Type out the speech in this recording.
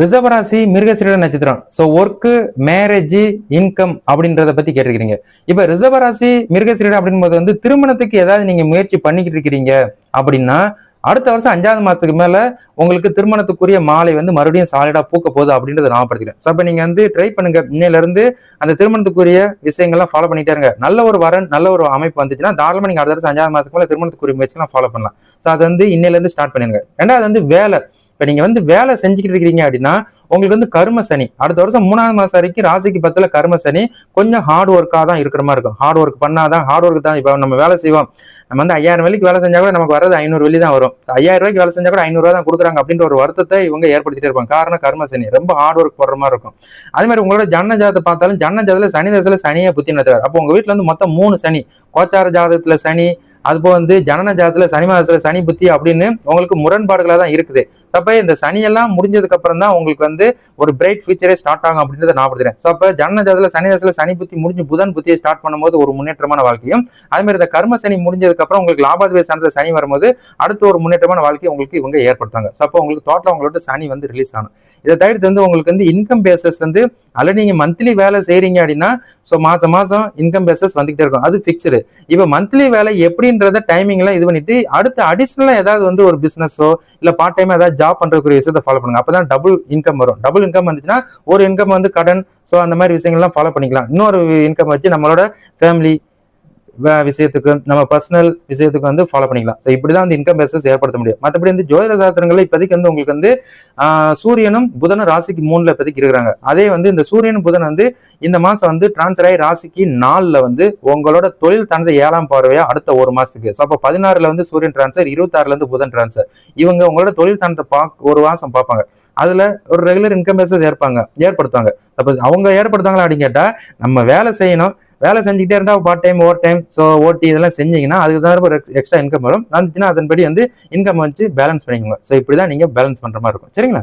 ரிஷபராசி மிருகசீரிட நட்சத்திரம். So work, marriage, income அப்படின்றத பத்தி கேட்டிருக்கிறீங்க. இப்ப ரிஷபராசி மிருகசீரிடம் அப்படின்போது வந்து திருமணத்துக்கு ஏதாவது நீங்க முயற்சி பண்ணிக்கிட்டு இருக்கிறீங்க அப்படின்னா அடுத்த வருஷம் 5வது மாசத்துக்கு மேல உங்களுக்கு திருமணத்துக்குரிய மாலை வந்து மறுபடியும் சாலிடா பூக்க போகுது அப்படின்றத ஞாபகப்படுத்திக்கிறேன். ஸோ அப்ப நீங்க வந்து ட்ரை பண்ணுங்க. இன்னையில இருந்து அந்த திருமணத்துக்குரிய விஷயங்கள்லாம் ஃபாலோ பண்ணிட்டே இருங்க. நல்ல ஒரு வரன், நல்ல ஒரு அமைப்பு வந்துச்சுன்னா தாராளமா நீங்க அடுத்த வருஷம் 5வது மாசத்துக்கு மேல திருமணத்துக்குரிய முயற்சிலாம் ஃபாலோ பண்ணலாம். ஸோ அது வந்து இன்னையில இருந்து ஸ்டார்ட் பண்ணிருங்க. ரெண்டாவது வந்து வேலை. இப்ப நீங்க வந்து வேலை செஞ்சுக்கிட்டு இருக்கீங்க அப்படின்னா உங்களுக்கு வந்து கர்ம சனி அடுத்த வருஷம் 3வது மாசம் வரைக்கும் ராசிக்கு 10ல கர்ம சனி கொஞ்சம் ஹார்ட் ஒர்க்கா தான் இருக்கிற மாதிரி இருக்கும். ஹார்ட் ஒர்க் பண்ணாதான் ஹார்ட் ஒர்க் தான். இப்போ நம்ம வேலை செய்வோம், நம்ம வந்து 5000 வெள்ளிக்கு வேலை செஞ்சா கூட நமக்கு வரது 500 வெள்ளி தான் வரும். 5000 ரூபாய்க்கு வேலை செஞ்சா கூட 500 ரூபா தான் கொடுக்குறாங்க அப்படின்ற ஒரு வருத்தத்தை இவங்க ஏற்படுத்திட்டே இருப்பாங்க. காரணம் கர்ம சனி ரொம்ப ஹார்ட் ஒர்க் போடுற மாதிரி இருக்கும். அதே மாதிரி உங்களோட ஜன்ன ஜாதத்தை பார்த்தாலும் ஜன்ன ஜாதத்துல சனி தசையில சனியை புத்தி நடத்துறாரு. அப்போ உங்க வீட்டுல வந்து மொத்தம் 3 சனி, கோச்சார ஜாதகத்துல சனி, அதுபோ வந்து ஜனன ஜாதத்துல சனி மாதத்துல சனி புத்தி அப்படின்னு உங்களுக்கு முரண்பாடுகளா தான் இருக்குது. அப்ப இந்த சனியெல்லாம் முடிஞ்சதுக்கு அப்புறம் தான் உங்களுக்கு வந்து ஒரு பிரைட் ஃபியூச்சரே ஸ்டார்ட் ஆகும் அப்படின்றத நான் படுத்துறேன். ஸோ அப்ப ஜனன ஜாதத்துல சனி தசையில சனி புத்தி முடிஞ்சு புதன் புத்தியை ஸ்டார்ட் பண்ணும்போது ஒரு முன்னேற்றமான வாழ்க்கையும், அதே மாதிரி இந்த கர்ம சனி முடிஞ்சதுக்கு அப்புறம் உங்களுக்கு லாபாதிபதி ஸ்தானத்துல சனி வரும்போது அடுத்த ஒரு முன்னேற்றமான வாழ்க்கையை உங்களுக்கு இவங்க ஏற்படுத்தாங்க. ஸோ அப்போ உங்களுக்கு டோட்டலா உங்களோட சனி வந்து ரிலீஸ் ஆகும். இதை தவிர்த்து வந்து உங்களுக்கு வந்து இன்கம் பேசஸ் வந்து அல்லது நீங்க மந்த்லி வேலை செய்றீங்க அப்படின்னா ஸோ மாசம் மாசம் இன்கம் பேசஸ் வந்துகிட்டே இருக்கும். அது ஃபிக்ஸ்டு. இப்போ மந்த்லி வேலை எப்படின்றத டைமிங் எல்லாம் இது பண்ணிட்டு அடுத்து அடிஷனலா ஏதாவது வந்து ஒரு பிசினஸோ இல்ல பார்ட் டைம் ஏதாவது ஜாப் பண்றதுக்குரிய விஷயத்தை ஃபாலோ பண்ணுங்க. அப்பதான் டபுள் இன்கம் வரும். டபுள் இன்கம் வந்துச்சுன்னா ஒரு இன்கம் வந்து கடன், ஸோ அந்த மாதிரி விஷயங்கள்லாம் ஃபாலோ பண்ணிக்கலாம். இன்னொரு இன்கம் வச்சு நம்மளோட ஃபேமிலி விஷயத்துக்கு நம்ம பர்சனல் விஷயத்துக்கு வந்து ஃபாலோ பண்ணிக்கலாம். ஸோ இப்படிதான் வந்து இன்கம் பேசஸ் ஏற்படுத்த முடியும். மற்றபடி வந்து ஜோதிட சாஸ்திரங்கள்ல இப்போதைக்கு வந்து உங்களுக்கு வந்து சூரியனும் புதனும் ராசிக்கு 3ல இப்போதைக்கு இருக்கிறாங்க. அதே வந்து இந்த சூரியனும் புதன் வந்து இந்த மாசம் வந்து டிரான்ஸ்ஃபர் ஆகி ராசிக்கு 4ல வந்து உங்களோட தொழில் தனது 7ஆம் பார்வையா அடுத்த ஒரு மாசத்துக்கு. ஸோ அப்போ 16ல வந்து சூரியன் டிரான்ஸ்ஃபர், 26ல இருந்து புதன் டிரான்ஸ்ஃபர். இவங்க உங்களோட தொழில் தனத்தை ஒரு மாசம் பார்ப்பாங்க. அதுல ஒரு ரெகுலர் இன்கம் பேசஸ் ஏற்படுத்துவாங்க. சப்போஸ் அவங்க ஏற்படுத்தாங்களா அப்படின்னு கேட்டா நம்ம வேலை செய்யணும். வேலை செஞ்சுக்கிட்டே இருந்தா part time, over time, so ஓடி இதெல்லாம் செஞ்சீங்கன்னா அதுக்கு தான் ஒரு எக்ஸ்ட்ரா இன்கம் வரும். வந்துச்சுன்னா அதன்படி வந்து இன்கம் வச்சு பேலன்ஸ் பண்ணிக்கோங்க. ஸோ இப்படிதான் நீங்க பேலன்ஸ் பண்ற மாதிரி இருக்கும். சரிங்களா?